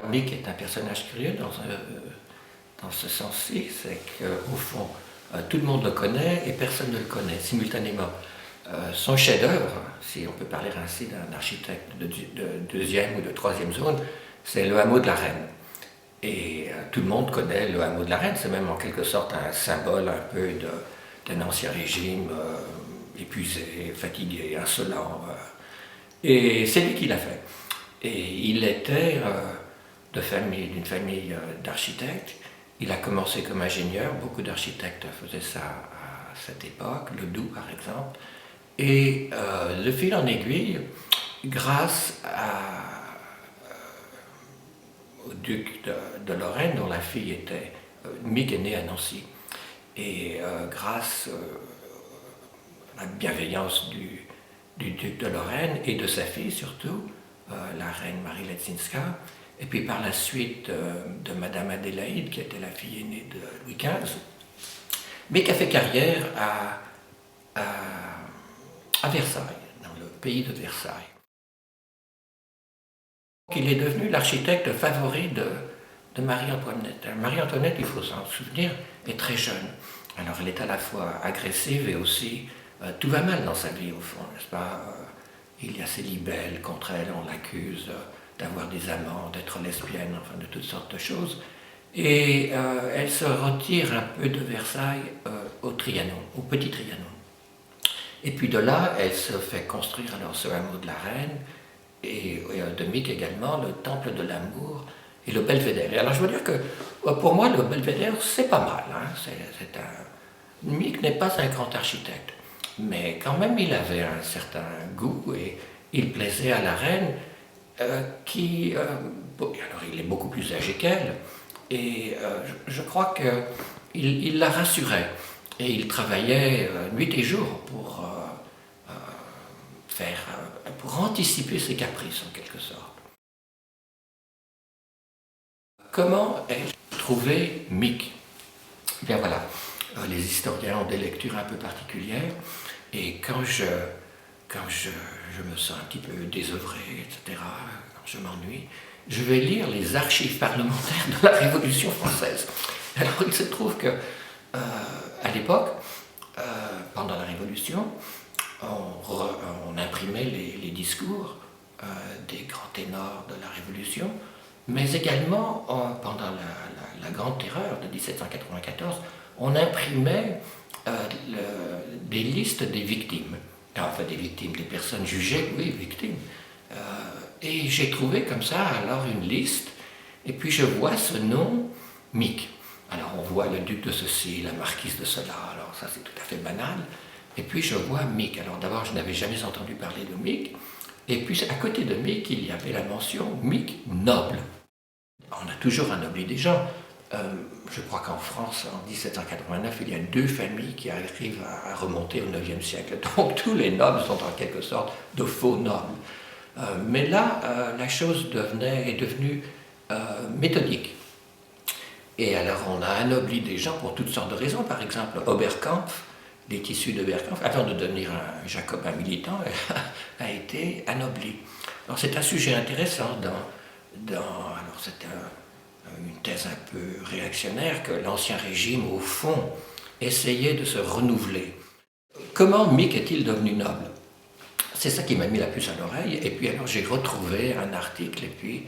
Mick est un personnage curieux dans ce sens-ci, c'est qu'au fond, tout le monde le connaît et personne ne le connaît simultanément. Son chef-d'œuvre, si on peut parler ainsi d'un architecte de deuxième ou de troisième zone, c'est le hameau de la Reine. Et tout le monde connaît le hameau de la Reine, c'est même en quelque sorte un symbole un peu d'un ancien régime épuisé, fatigué, insolent. Et c'est lui qui l'a fait. Et il était d'une famille d'architectes. Il a commencé comme ingénieur, beaucoup d'architectes faisaient ça à cette époque, Ledoux par exemple. Et de fil en aiguille, grâce au duc de Lorraine, dont la fille était, Mick est né à Nancy, et grâce à la bienveillance du duc de Lorraine et de sa fille surtout, la reine Marie Leczinska, et puis par la suite de Madame Adélaïde, qui était la fille aînée de Louis XV, Mick a fait carrière à Versailles, dans le pays de Versailles. Il est devenu l'architecte favori de Marie-Antoinette. Marie-Antoinette, il faut s'en souvenir, est très jeune. Alors elle est à la fois agressive et aussi tout va mal dans sa vie au fond, n'est-ce pas? Il y a ces libelles contre elle, on l'accuse d'avoir des amants, d'être lesbienne, enfin de toutes sortes de choses. Et elle se retire un peu de Versailles au Trianon, au Petit Trianon. Et puis de là, elle se fait construire alors ce hameau de la Reine, et de Mick également, le Temple de l'Amour et le Belvédère. Et alors je veux dire que pour moi, le Belvédère, c'est pas mal. Hein. Mick n'est pas un grand architecte, mais quand même il avait un certain goût et il plaisait à la reine qui... alors il est beaucoup plus âgé qu'elle, et je crois qu'il la rassurait. Et il travaillait nuit et jour pour anticiper ses caprices en quelque sorte. Comment ai-je trouvé Mick? Eh bien voilà, les historiens ont des lectures un peu particulières, et quand je me sens un petit peu désœuvré, etc., quand je m'ennuie, je vais lire les archives parlementaires de la Révolution française. Alors il se trouve que à l'époque, pendant la Révolution, on imprimait les discours des grands ténors de la Révolution, mais également pendant la Grande Terreur de 1794, on imprimait des listes des victimes, enfin des victimes, des personnes jugées, oui, victimes. Et j'ai trouvé comme ça alors une liste, et puis je vois ce nom, Mick. Alors on voit le duc de ceci, la marquise de cela, alors ça c'est tout à fait banal. Et puis je vois Mick. Alors d'abord je n'avais jamais entendu parler de Mick. Et puis à côté de Mick, il y avait la mention Mick noble. On a toujours anobli des gens. Je crois qu'en France, en 1789, il y a 2 familles qui arrivent à remonter au IXe siècle. Donc tous les nobles sont en quelque sorte de faux nobles. Mais là, la chose est devenue méthodique. Et alors on a anobli des gens pour toutes sortes de raisons. Par exemple, Oberkampf, les tissus d'Oberkampf, avant de devenir un jacobin militant, a été anobli. Alors c'est un sujet intéressant alors c'est une thèse un peu réactionnaire que l'ancien régime, au fond, essayait de se renouveler. Comment Mick est-il devenu noble? C'est ça qui m'a mis la puce à l'oreille. Et puis alors j'ai retrouvé un article et puis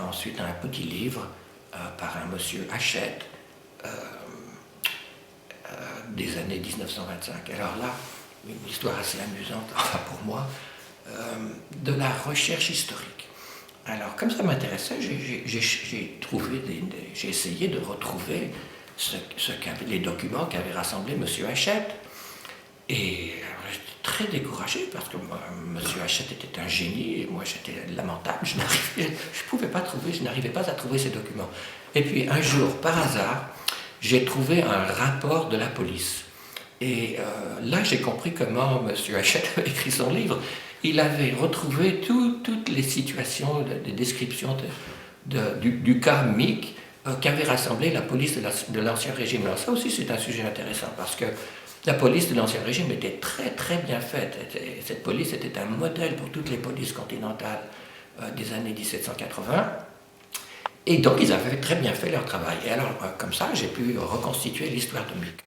ensuite un petit livre par un monsieur Hachette des années 1925. Alors là, une histoire assez amusante, enfin pour moi, de la recherche historique. Alors comme ça m'intéressait, j'ai essayé de retrouver les documents qu'avait rassemblés monsieur Hachette. Et j'étais très découragé parce que monsieur Hachette était un génie et moi j'étais lamentable, je n'arrivais pas à trouver ces documents. Et puis un jour, par hasard, j'ai trouvé un rapport de la police. Et là j'ai compris comment monsieur Hachette avait écrit son livre. Il avait retrouvé toutes les situations, des descriptions du cas Mick qu'avait rassemblé la police de l'Ancien Régime. Alors ça aussi c'est un sujet intéressant parce que la police de l'Ancien Régime était très très bien faite. Cette police était un modèle pour toutes les polices continentales des années 1780. Et donc, ils avaient très bien fait leur travail. Et alors, comme ça, j'ai pu reconstituer l'histoire de Mick.